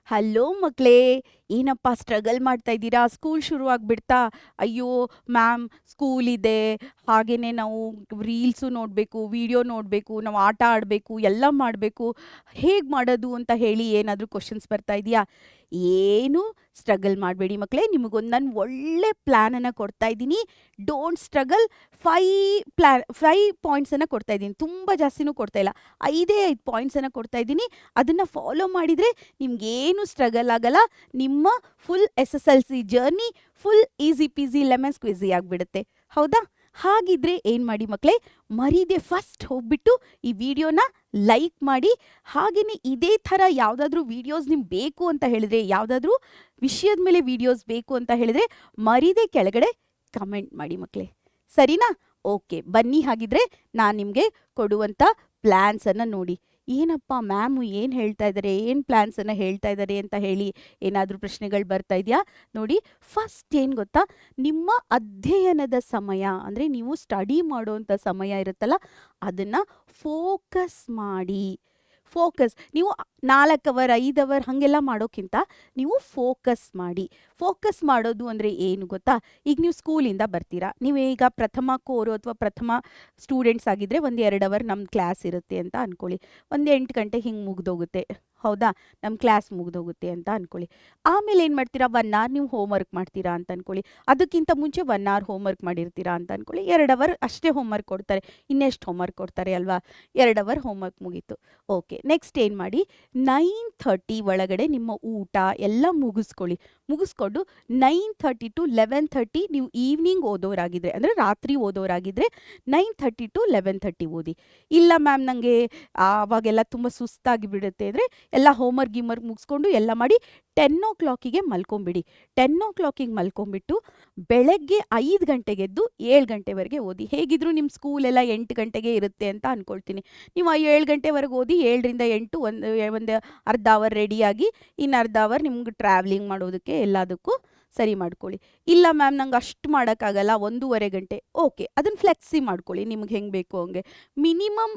Hello ಮಕ್ಕಳೇ, ಏನಪ್ಪ struggle ಮಾಡ್ತಾ ಇದ್ದೀರಾ? ಸ್ಕೂಲ್ ಶುರುವಾಗ್ಬಿಡ್ತಾ? ಅಯ್ಯೋ ಮ್ಯಾಮ್, ಸ್ಕೂಲ್ ಇದೆ, ಹಾಗೆಯೇ ನಾವು ರೀಲ್ಸು ನೋಡಬೇಕು, ವಿಡಿಯೋ ನೋಡಬೇಕು, ನಾವು ಆಟ ಆಡಬೇಕು, ಎಲ್ಲ ಮಾಡಬೇಕು, ಹೇಗೆ ಮಾಡೋದು ಅಂತ ಹೇಳಿ ಏನಾದರೂ ಕ್ವಶನ್ಸ್ ಬರ್ತಾ ಇದೆಯಾ? ಏನು ಸ್ಟ್ರಗಲ್ ಮಾಡಬೇಡಿ ಮಕ್ಕಳೇ, ನಿಮಗೊಂದು ನಾನು ಒಳ್ಳೆ ಪ್ಲ್ಯಾನನ್ನು ಕೊಡ್ತಾ ಇದ್ದೀನಿ. Don't struggle. 5 ಪಾಯಿಂಟ್ಸನ್ನು ಕೊಡ್ತಾ ಇದ್ದೀನಿ, ತುಂಬ ಜಾಸ್ತಿನೂ ಕೊಡ್ತಾ ಇಲ್ಲ, 5 ಪಾಯಿಂಟ್ಸನ್ನು ಕೊಡ್ತಾ ಇದ್ದೀನಿ. ಅದನ್ನು ಫಾಲೋ ಮಾಡಿದರೆ ನಿಮ್ಗೇನು ಸ್ಟ್ರಗಲ್ ಆಗಲ್ಲ. ನಿಮ್ಮ full SSLC journey full easy peasy lemon squeezy ಆಗಿಬಿಡುತ್ತೆ. ಹೌದಾ? ಹಾಗಿದ್ರೆ ಏನು ಮಾಡಿ ಮಕ್ಕಳೇ, ಮರೀದೆ ಫಸ್ಟ್ ಹೋಗ್ಬಿಟ್ಟು ಈ ವಿಡಿಯೋನ ಲೈಕ್ ಮಾಡಿ. ಹಾಗೆಯೇ ಇದೇ ಥರ ಯಾವುದಾದ್ರೂ ವಿಡಿಯೋಸ್ ನಿಮ್ಗೆ ಬೇಕು ಅಂತ ಹೇಳಿದ್ರೆ, ಯಾವುದಾದ್ರೂ ವಿಷಯದ ಮೇಲೆ ವಿಡಿಯೋಸ್ ಬೇಕು ಅಂತ ಹೇಳಿದ್ರೆ ಮರೀದೆ ಕೆಳಗಡೆ ಕಮೆಂಟ್ ಮಾಡಿ ಮಕ್ಕಳೇ. ಸರಿನಾ? ಓಕೆ, ಬನ್ನಿ. ಹಾಗಿದ್ರೆ ನಾನು ನಿಮಗೆ ಕೊಡುವಂಥ ಪ್ಲ್ಯಾನ್ಸನ್ನು ನೋಡಿ. ಏನಪ್ಪ ಮ್ಯಾಮು ಏನು ಹೇಳ್ತಾ ಇದ್ದಾರೆ, ಏನು ಪ್ಲ್ಯಾನ್ಸನ್ನು ಹೇಳ್ತಾ ಇದ್ದಾರೆ ಅಂತ ಹೇಳಿ ಏನಾದರೂ ಪ್ರಶ್ನೆಗಳು ಬರ್ತಾ ಇದೆಯಾ? ನೋಡಿ, ಫಸ್ಟ್ ಏನು ಗೊತ್ತಾ, ನಿಮ್ಮ ಅಧ್ಯಯನದ ಸಮಯ ಅಂದರೆ ನೀವು ಸ್ಟಡಿ ಮಾಡೋವಂಥ ಸಮಯ ಇರುತ್ತಲ್ಲ, ಅದನ್ನು ಫೋಕಸ್ ಮಾಡಿ. ನೀವು 4 ಅವರ್ 5 ಅವರ್ ಹಾಗೆಲ್ಲ ಮಾಡೋಕ್ಕಿಂತ ನೀವು ಫೋಕಸ್ ಮಾಡಿ. ಫೋಕಸ್ ಮಾಡೋದು ಅಂದರೆ ಏನು ಗೊತ್ತಾ? ಈಗ ನೀವು ಸ್ಕೂಲಿಂದ ಬರ್ತೀರಾ, ನೀವು ಈಗ ಪ್ರಥಮ ಕೋರು ಅಥವಾ ಪ್ರಥಮ ಸ್ಟೂಡೆಂಟ್ಸ್ ಆಗಿದ್ದರೆ 1-2 ಅವರ್ ನಮ್ಮ ಕ್ಲಾಸ್ ಇರುತ್ತೆ ಅಂತ ಅಂದ್ಕೊಳ್ಳಿ. 8 ಗಂಟೆಗೆ ಹಿಂಗೆ ಮುಗ್ದೋಗುತ್ತೆ. ಹೌದಾ? ನಮ್ಮ ಕ್ಲಾಸ್ ಮುಗ್ದೋಗುತ್ತೆ ಅಂತ ಅಂದ್ಕೊಳ್ಳಿ. ಆಮೇಲೆ ಏನು ಮಾಡ್ತೀರಾ? 1 ಅವರ್ ನೀವು ಹೋಮ್ವರ್ಕ್ ಮಾಡ್ತೀರಾ ಅಂತ ಅಂದ್ಕೊಳ್ಳಿ. ಅದಕ್ಕಿಂತ ಮುಂಚೆ 1 ಅವರ್ ಹೋಮ್ವರ್ಕ್ ಮಾಡಿರ್ತೀರಾ ಅಂತ ಅಂದ್ಕೊಳ್ಳಿ. 2 ಅವರ್ ಅಷ್ಟೇ ಹೋಮ್ವರ್ಕ್ ಕೊಡ್ತಾರೆ. ಇನ್ನೆಷ್ಟು ಹೋಮ್ವರ್ಕ್ ಕೊಡ್ತಾರೆ ಅಲ್ವಾ? 2 ಅವರ್ ಹೋಮ್ವರ್ಕ್ ಮುಗೀತು. ಓಕೆ, ನೆಕ್ಸ್ಟ್ ಏನು ಮಾಡಿ, 9:30 ಒಳಗಡೆ ನಿಮ್ಮ ಊಟ ಎಲ್ಲ ಮುಗಿಸ್ಕೊಂಡು 9:30 to 11:30 ನೀವು ಈವ್ನಿಂಗ್ ಓದೋರಾಗಿದ್ದರೆ, ಅಂದರೆ ರಾತ್ರಿ ಓದೋರಾಗಿದ್ದರೆ 9:30 to 11:30 ಓದಿ. ಇಲ್ಲ ಮ್ಯಾಮ್, ನನಗೆ ಆವಾಗೆಲ್ಲ ತುಂಬ ಸುಸ್ತಾಗಿ ಬಿಡುತ್ತೆ ಅಂದರೆ ಎಲ್ಲ ಹೋಮ್ವರ್ಕ್ ಮುಗಿಸ್ಕೊಂಡು ಎಲ್ಲ ಮಾಡಿ 10 o'clock ಮಲ್ಕೊಂಬಿಡಿ. 10 o'clock ಮಲ್ಕೊಂಬಿಟ್ಟು ಬೆಳಗ್ಗೆ 5 ಗಂಟೆಗೆದ್ದು 7 ಗಂಟೆವರೆಗೆ ಓದಿ. ಹೇಗಿದ್ರು ನಿಮ್ಮ ಸ್ಕೂಲೆಲ್ಲ 8 ಗಂಟೆಗೆ ಇರುತ್ತೆ ಅಂತ ಅಂದ್ಕೊಳ್ತೀನಿ. ನೀವು 7 ಗಂಟೆವರೆಗೆ ಓದಿ, 7ರಿಂದ 8 ಒಂದು ಅರ್ಧ ಅವರ್ ರೆಡಿಯಾಗಿ, ಇನ್ನು ಅರ್ಧ ಅವರ್ ನಿಮ್ಗೆ ಟ್ರಾವೆಲಿಂಗ್ ಮಾಡೋದಕ್ಕೆ ಎಲ್ಲದಕ್ಕೂ ಸರಿ ಮಾಡ್ಕೊಳ್ಳಿ. ಇಲ್ಲ ಮ್ಯಾಮ್, ನಂಗೆ ಅಷ್ಟು ಮಾಡೋಕ್ಕಾಗಲ್ಲ, 1.5 ಗಂಟೆ, ಓಕೆ, ಅದನ್ನು ಫ್ಲೆಕ್ಸಿ ಮಾಡ್ಕೊಳ್ಳಿ, ನಿಮ್ಗೆ ಹೆಂಗೆ ಬೇಕು ಹಂಗೆ. ಮಿನಿಮಮ್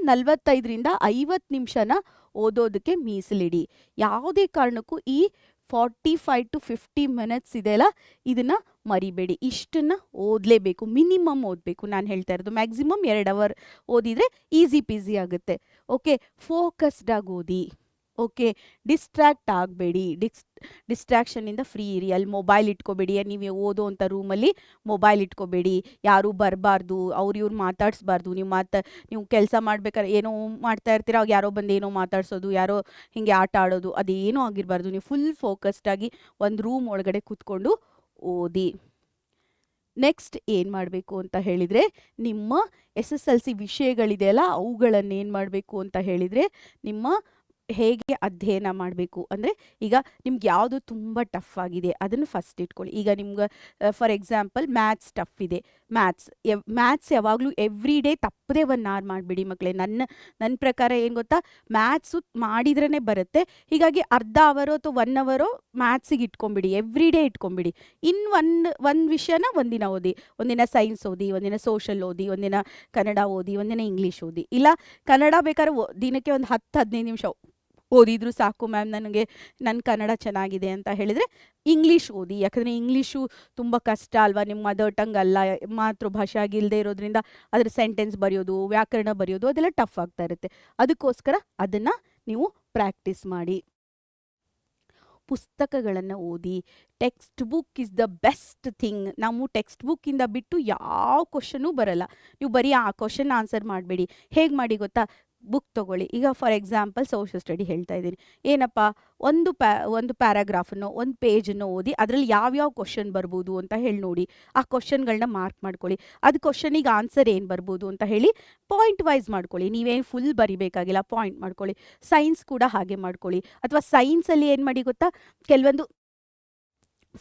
45ರಿಂದ 50 ನಿಮಿಷನ ಓದೋದಕ್ಕೆ ಮೀಸಲಿಡಿ. ಯಾವುದೇ ಕಾರಣಕ್ಕೂ ಈ 45 to 50 ಮಿನಿಟ್ಸ್ ಇದೆಯಲ್ಲ, ಇದನ್ನು ಮರಿಬೇಡಿ. ಇಷ್ಟನ್ನು ಓದಲೇಬೇಕು, ಮಿನಿಮಮ್ ಓದಬೇಕು. ನಾನು ಹೇಳ್ತಾ ಇರೋದು ಮ್ಯಾಕ್ಸಿಮಮ್ 2 ಅವರ್ ಓದಿದರೆ ಈಸಿ ಪೀಸಿ ಆಗುತ್ತೆ. ಓಕೆ, ಫೋಕಸ್ಡಾಗಿ ಓದಿ. ಓಕೆ, ಡಿಸ್ಟ್ರ್ಯಾಕ್ಟ್ ಆಗಬೇಡಿ. ಡಿಸ್ಟ್ರ್ಯಾಕ್ಷನಿಂದ ಫ್ರೀ ಇರಿ. ಅಲ್ಲಿ ಮೊಬೈಲ್ ಇಟ್ಕೋಬೇಡಿ. ನೀವು ಓದೋ ಅಂಥ ರೂಮಲ್ಲಿ ಮೊಬೈಲ್ ಇಟ್ಕೋಬೇಡಿ. ಯಾರೂ ಬರಬಾರ್ದು, ಇವ್ರು ಮಾತಾಡಿಸ್ಬಾರ್ದು. ನೀವು ಕೆಲಸ ಮಾಡ್ಬೇಕಾದ್ರೆ ಏನೋ ಮಾಡ್ತಾ ಇರ್ತೀರ, ಅವಾಗ ಯಾರೋ ಬಂದು ಏನೋ ಮಾತಾಡ್ಸೋದು, ಯಾರೋ ಹೀಗೆ ಆಟ ಆಡೋದು, ಅದೇನೋ ಆಗಿರಬಾರ್ದು. ನೀವು ಫುಲ್ ಫೋಕಸ್ಡಾಗಿ ಒಂದು ರೂಮ್ ಒಳಗಡೆ ಕೂತ್ಕೊಂಡು ಓದಿ. ನೆಕ್ಸ್ಟ್ ಏನು ಮಾಡಬೇಕು ಅಂತ ಹೇಳಿದರೆ, ನಿಮ್ಮ SSLC ವಿಷಯಗಳಿದೆಯಲ್ಲ, ಅವುಗಳನ್ನೇನು ಮಾಡಬೇಕು ಅಂತ ಹೇಳಿದರೆ, ಹೇಗೆ ಅಧ್ಯಯನ ಮಾಡಬೇಕು ಅಂದರೆ, ಈಗ ನಿಮ್ಗೆ ಯಾವುದು ತುಂಬ ಟಫ್ ಆಗಿದೆ ಅದನ್ನು ಫಸ್ಟ್ ಇಟ್ಕೊಳ್ಳಿ. ಈಗ ನಿಮ್ಗೆ ಫಾರ್ ಎಕ್ಸಾಂಪಲ್ ಮ್ಯಾಥ್ಸ್ ಟಫ್ ಇದೆ. ಮ್ಯಾಥ್ಸ್ ಯಾವಾಗಲೂ ಎವ್ರಿ ಡೇ ತಪ್ಪದೇ 1 ಅವರ್ ಮಾಡಿಬಿಡಿ ಮಕ್ಕಳೇ. ನನ್ನ ಪ್ರಕಾರ ಏನು ಗೊತ್ತಾ, ಮ್ಯಾಥ್ಸು ಮಾಡಿದ್ರೇ ಬರುತ್ತೆ. ಹೀಗಾಗಿ ಅರ್ಧ ಅವರೋ ಅಥವಾ 1 ಅವರೋ ಮ್ಯಾಥ್ಸಿಗೆ ಇಟ್ಕೊಂಬಿಡಿ, ಎವ್ರಿ ಡೇ ಇಟ್ಕೊಂಬಿಡಿ. ಇನ್ನು ಒಂದು ವಿಷಯನ ಒಂದಿನ ಓದಿ. ಒಂದಿನ ಸೈನ್ಸ್ ಓದಿ, ಒಂದಿನ ಸೋಷಲ್ ಓದಿ, ಒಂದಿನ ಕನ್ನಡ ಓದಿ, ಒಂದಿನ ಇಂಗ್ಲೀಷ್ ಓದಿ. ಇಲ್ಲ ಕನ್ನಡ ಬೇಕಾದ್ರೆ ದಿನಕ್ಕೆ ಒಂದು 10-15 ನಿಮಿಷ ಓದಿದ್ರು ಸಾಕು ಮ್ಯಾಮ್, ನನ್ನ ಕನ್ನಡ ಚೆನ್ನಾಗಿದೆ ಅಂತ ಹೇಳಿದರೆ ಇಂಗ್ಲೀಷ್ ಓದಿ. ಯಾಕಂದರೆ ಇಂಗ್ಲೀಷು ತುಂಬ ಕಷ್ಟ ಅಲ್ವಾ, ನಿಮ್ಮ ಮದರ್ ಟಂಗ್ ಅಲ್ಲ, ಮಾತೃಭಾಷೆ ಆಗಿಲ್ಲದೆ ಇರೋದ್ರಿಂದ ಅದರ ಸೆಂಟೆನ್ಸ್ ಬರೆಯೋದು, ವ್ಯಾಕರಣ ಬರೆಯೋದು ಅದೆಲ್ಲ ಟಫ್ ಆಗ್ತಾ ಇರುತ್ತೆ. ಅದಕ್ಕೋಸ್ಕರ ಅದನ್ನು ನೀವು ಪ್ರಾಕ್ಟೀಸ್ ಮಾಡಿ. ಪುಸ್ತಕಗಳನ್ನು ಓದಿ. Text book is the best thing. ನಾವು ಟೆಕ್ಸ್ಟ್ ಬುಕ್ಕಿಂದ ಬಿಟ್ಟು ಯಾವ ಕ್ವಶನೂ ಬರಲ್ಲ. ನೀವು ಬರೀ ಆ ಕ್ವಶನ್ ಆನ್ಸರ್ ಮಾಡಬೇಡಿ. ಹೇಗೆ ಮಾಡಿ ಗೊತ್ತಾ, ಬುಕ್ ತೊಗೊಳ್ಳಿ. ಈಗ ಫಾರ್ ಎಕ್ಸಾಂಪಲ್ ಸೋಷಿಯಲ್ ಸ್ಟಡಿ ಹೇಳ್ತಾ ಇದ್ದೀನಿ. ಏನಪ್ಪ, ಒಂದು ಪ್ಯಾರಾಗ್ರಾಫನ್ನು, ಒಂದು ಪೇಜನ್ನು ಓದಿ, ಅದರಲ್ಲಿ ಯಾವ್ಯಾವ ಕ್ವಶನ್ ಬರ್ಬೋದು ಅಂತ ಹೇಳಿ ನೋಡಿ. ಆ ಕ್ವಶನ್ಗಳನ್ನ ಮಾರ್ಕ್ ಮಾಡ್ಕೊಳ್ಳಿ. ಅದು ಕ್ವಶನಿಗೆ ಆನ್ಸರ್ ಏನು ಬರ್ಬೋದು ಅಂತ ಹೇಳಿ ಪಾಯಿಂಟ್ ವೈಸ್ ಮಾಡ್ಕೊಳ್ಳಿ. ನೀವೇನು ಫುಲ್ ಬರಿಬೇಕಾಗಿಲ್ಲ, ಪಾಯಿಂಟ್ ಮಾಡ್ಕೊಳ್ಳಿ. ಸೈನ್ಸ್ ಕೂಡ ಹಾಗೆ ಮಾಡ್ಕೊಳ್ಳಿ. ಅಥವಾ ಸೈನ್ಸಲ್ಲಿ ಏನು ಮಾಡಿ ಗೊತ್ತಾ, ಕೆಲವೊಂದು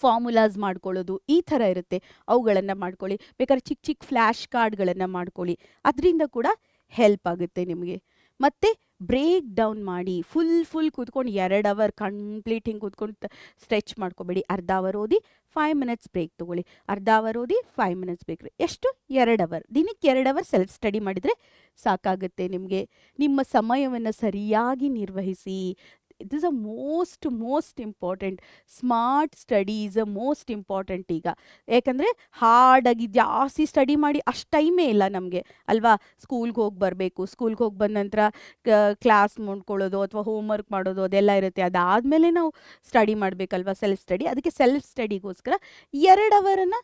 ಫಾರ್ಮುಲಾಸ್ ಮಾಡ್ಕೊಳ್ಳೋದು ಈ ಥರ ಇರುತ್ತೆ, ಅವುಗಳನ್ನು ಮಾಡ್ಕೊಳ್ಳಿ. ಬೇಕಾದ್ರೆ ಚಿಕ್ಕ ಫ್ಲ್ಯಾಶ್ ಕಾರ್ಡ್ಗಳನ್ನು ಮಾಡ್ಕೊಳ್ಳಿ. ಅದರಿಂದ ಕೂಡ ಹೆಲ್ಪ್ ಆಗುತ್ತೆ ನಿಮಗೆ. ಮತ್ತು ಬ್ರೇಕ್ ಡೌನ್ ಮಾಡಿ. ಫುಲ್ ಕೂತ್ಕೊಂಡು 2 ಅವರ್ ಕಂಪ್ಲೀಟ್ ಹಿಂಗೆ ಕೂತ್ಕೊಂಡು ಸ್ಟ್ರೆಚ್ ಮಾಡ್ಕೋಬೇಡಿ. ಅರ್ಧ ಅವರ್ ಓದಿ 5 ಮಿನಿಟ್ಸ್ ಬ್ರೇಕ್ ತೊಗೊಳ್ಳಿ. ಅರ್ಧ ಅವರ್ ಓದಿ 5 ಮಿನಿಟ್ಸ್ ಬ್ರೇಕ್. ಎಷ್ಟು? 2 ಅವರ್. ದಿನಕ್ಕೆ 2 ಅವರ್ ಸೆಲ್ಫ್ ಸ್ಟಡಿ ಮಾಡಿದರೆ ಸಾಕಾಗುತ್ತೆ ನಿಮಗೆ. ನಿಮ್ಮ ಸಮಯವನ್ನು ಸರಿಯಾಗಿ ನಿರ್ವಹಿಸಿ. It is a most important. Smart study is a most important ಈಗ. ಯಾಕಂದರೆ ಹಾರ್ಡಾಗಿ ಜಾಸ್ತಿ ಸ್ಟಡಿ ಮಾಡಿ ಅಷ್ಟು ಟೈಮೇ ಇಲ್ಲ ನಮಗೆ ಅಲ್ವಾ. ಸ್ಕೂಲ್ಗೆ ಹೋಗಿ ಬರಬೇಕು, ಸ್ಕೂಲ್ಗೆ ಹೋಗಿ ಬಂದ ನಂತರ ಕ್ಲಾಸ್ ನೋಡ್ಕೊಳ್ಳೋದು ಅಥವಾ ಹೋಮ್ವರ್ಕ್ ಮಾಡೋದು ಅದೆಲ್ಲ ಇರುತ್ತೆ. ಅದಾದಮೇಲೆ ನಾವು ಸ್ಟಡಿ ಮಾಡಬೇಕಲ್ವ, ಸೆಲ್ಫ್ ಸ್ಟಡಿ. ಅದಕ್ಕೆ ಸೆಲ್ಫ್ ಸ್ಟಡಿಗೋಸ್ಕರ 2 ಅವರನ್ನು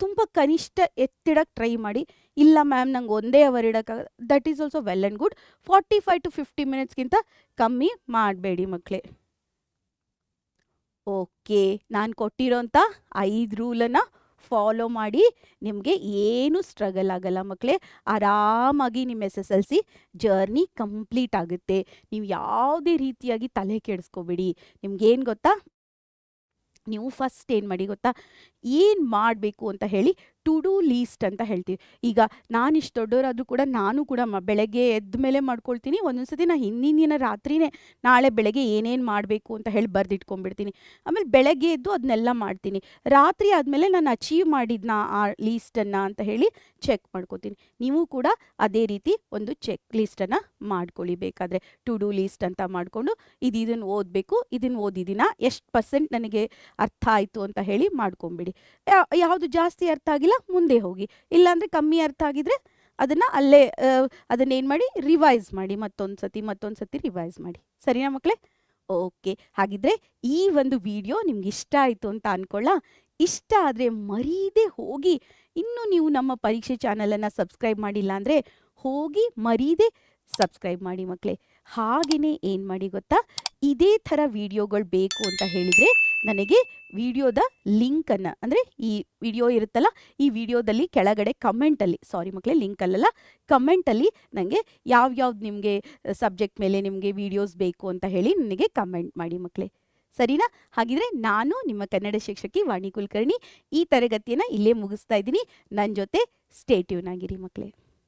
ತುಂಬ ಕನಿಷ್ಠ ಎತ್ತಿಡಕ್ಕೆ ಟ್ರೈ ಮಾಡಿ. ಇಲ್ಲ ಮ್ಯಾಮ್ ನಂಗೆ 1 ಅವರ್ ಇಡೋಕ್ಕಾಗ, that is also well and good. 45 to 50 ಮಿನಿಟ್ಸ್ಗಿಂತ ಕಮ್ಮಿ ಮಾಡಬೇಡಿ ಮಕ್ಕಳೇ. ಓಕೆ, ನಾನು ಕೊಟ್ಟಿರೋಂಥ 5 ರೂಲನ್ನು ಫಾಲೋ ಮಾಡಿ. ನಿಮಗೆ ಏನು ಸ್ಟ್ರಗಲ್ ಆಗಲ್ಲ ಮಕ್ಕಳೇ. ಆರಾಮಾಗಿ ನಿಮ್ಮ SSLC ಜರ್ನಿ ಕಂಪ್ಲೀಟ್ ಆಗುತ್ತೆ. ನೀವು ಯಾವುದೇ ರೀತಿಯಾಗಿ ತಲೆ ಕೆಡಿಸ್ಕೋಬೇಡಿ. ನಿಮ್ಗೇನು ಗೊತ್ತಾ, ನೀವು ಫಸ್ಟ್ ಏನು ಮಾಡಿ ಗೊತ್ತಾ, ಏನು ಮಾಡಬೇಕು ಅಂತ ಹೇಳಿ ಟು ಡೂ ಲೀಸ್ಟ್ ಅಂತ ಹೇಳ್ತೀವಿ. ಈಗ ನಾನು ಇಷ್ಟು ದೊಡ್ಡವರಾದರೂ ಕೂಡ ನಾನು ಕೂಡ ಬೆಳಗ್ಗೆ ಎದ್ದ ಮೇಲೆ ಮಾಡ್ಕೊಳ್ತೀನಿ. ಒಂದೊಂದು ಸತಿ ನಾನು ಹಿಂದಿನ ದಿನ ರಾತ್ರಿನೇ ನಾಳೆ ಬೆಳಗ್ಗೆ ಏನೇನು ಮಾಡಬೇಕು ಅಂತ ಹೇಳಿ ಬರೆದಿಟ್ಕೊಂಡ್ಬಿಡ್ತೀನಿ. ಆಮೇಲೆ ಬೆಳಗ್ಗೆ ಎದ್ದು ಅದನ್ನೆಲ್ಲ ಮಾಡ್ತೀನಿ. ರಾತ್ರಿ ಆದಮೇಲೆ ನಾನು ಅಚೀವ್ ಮಾಡಿದ್ನ ಆ ಲೀಸ್ಟನ್ನು ಅಂತ ಹೇಳಿ ಚೆಕ್ ಮಾಡ್ಕೋತೀನಿ. ನೀವು ಕೂಡ ಅದೇ ರೀತಿ ಒಂದು ಚೆಕ್ ಲೀಸ್ಟನ್ನು ಮಾಡ್ಕೊಳ್ಳಿ. ಬೇಕಾದರೆ ಟು ಡೂ ಲೀಸ್ಟ್ ಅಂತ ಮಾಡಿಕೊಂಡು ಇದನ್ನು ಓದಬೇಕು, ಇದನ್ನು ಓದಿದ್ದೀನ, ಎಷ್ಟು % ನನಗೆ ಅರ್ಥ ಆಯಿತು ಅಂತ ಹೇಳಿ ಮಾಡ್ಕೊಂಬಿಡಿ. ಯಾವುದು ಜಾಸ್ತಿ ಅರ್ಥ ಆಗಿಲ್ಲ ಮುಂದೆ ಹೋಗಿ, ಇಲ್ಲಾಂದರೆ ಕಮ್ಮಿ ಅರ್ಥ ಆಗಿದ್ರೆ ಅದನ್ನು ಅಲ್ಲೇ ಅದನ್ನೇನು ಮಾಡಿ ರಿವೈಸ್ ಮಾಡಿ. ಮತ್ತೊಂದು ಸತಿ ರಿವೈಸ್ ಮಾಡಿ. ಸರಿನಾ ಮಕ್ಕಳೇ? ಓಕೆ, ಹಾಗಿದ್ರೆ ಈ ಒಂದು ವಿಡಿಯೋ ನಿಮ್ಗೆ ಇಷ್ಟ ಆಯಿತು ಅಂತ ಅಂದ್ಕೊಳ್ಳ. ಇಷ್ಟ ಆದರೆ ಮರೀದೆ ಹೋಗಿ, ಇನ್ನೂ ನೀವು ನಮ್ಮ ಪರೀಕ್ಷೆ ಚಾನಲನ್ನು ಸಬ್ಸ್ಕ್ರೈಬ್ ಮಾಡಿಲ್ಲ ಅಂದರೆ ಹೋಗಿ ಮರೀದೆ ಸಬ್ಸ್ಕ್ರೈಬ್ ಮಾಡಿ ಮಕ್ಕಳೇ. ಹಾಗೆಯೇ ಏನು ಮಾಡಿ ಗೊತ್ತಾ, ಇದೇ ಥರ ವಿಡಿಯೋಗಳು ಬೇಕು ಅಂತ ಹೇಳಿದರೆ ನನಗೆ ವಿಡಿಯೋದ ಲಿಂಕನ್ನು, ಅಂದರೆ ಈ ವಿಡಿಯೋ ಇರುತ್ತಲ್ಲ, ಈ ವಿಡಿಯೋದಲ್ಲಿ ಕೆಳಗಡೆ ಕಮೆಂಟಲ್ಲಿ, ಸಾರಿ ಮಕ್ಕಳೇ ಲಿಂಕಲ್ಲ, ಕಮೆಂಟಲ್ಲಿ ನನಗೆ ಯಾವ್ಯಾವ್ದು ನಿಮಗೆ ಸಬ್ಜೆಕ್ಟ್ ಮೇಲೆ ನಿಮಗೆ ವಿಡಿಯೋಸ್ ಬೇಕು ಅಂತ ಹೇಳಿ ನನಗೆ ಕಮೆಂಟ್ ಮಾಡಿ ಮಕ್ಕಳೇ. ಸರಿನಾ? ಹಾಗಿದ್ರೆ ನಾನು ನಿಮ್ಮ ಕನ್ನಡ ಶಿಕ್ಷಕಿ ವಾಣಿ ಕುಲಕರ್ಣಿ ಈ ತರಗತಿಯನ್ನು ಇಲ್ಲೇ ಮುಗಿಸ್ತಾ ಇದ್ದೀನಿ. ನನ್ನ ಜೊತೆ ಸ್ಟೇ ಟ್ಯೂನ್ ಆಗಿರಿ ಮಕ್ಕಳೇ.